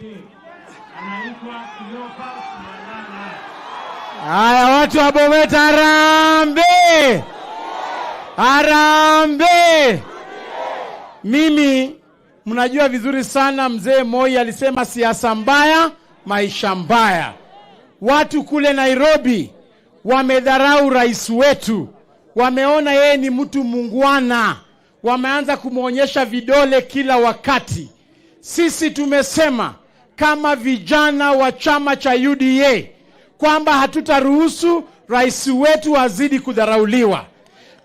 wake anaitwa Cleopas Malala. Haya, watu wa Bomet, harambee! Harambee! Mimi mnajua vizuri sana mzee Moi alisema siasa mbaya, maisha mbaya. Watu kule Nairobi wamedharau rais wetu. Wameona yeye ni mtu mungwana. Wameanza kumuonyesha vidole kila wakati. Sisi tumesema kama vijana wa chama cha UDA kwamba hatutaruhusu rais wetu azidi kudharauliwa.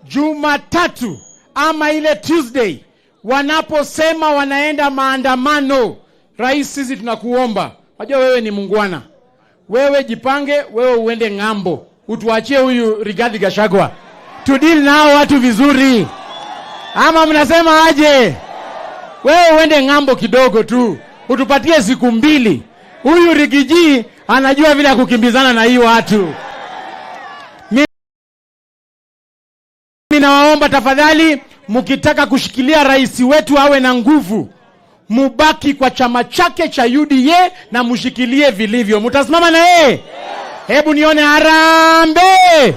Jumatatu ama ile Tuesday wanaposema wanaenda maandamano, rais, sisi tunakuomba, unajua wewe ni mungwana, wewe jipange, wewe uende ng'ambo, utuachie huyu Rigathi Gachagua tudili nao watu vizuri. Ama mnasema aje? Wewe uende ng'ambo kidogo tu, utupatie siku 2. Huyu Rigiji anajua vile kukimbizana na hii watu. Mimi nawaomba tafadhali, mkitaka kushikilia rais wetu awe na nguvu, mubaki kwa chama chake cha UDA na mshikilie vilivyo. Mtasimama na yeye? Hebu nione harambee!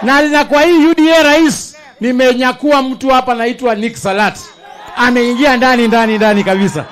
Na kwa hii UDA rais nimenyakua mtu hapa anaitwa Nick Salat. Ameingia ndani kabisa.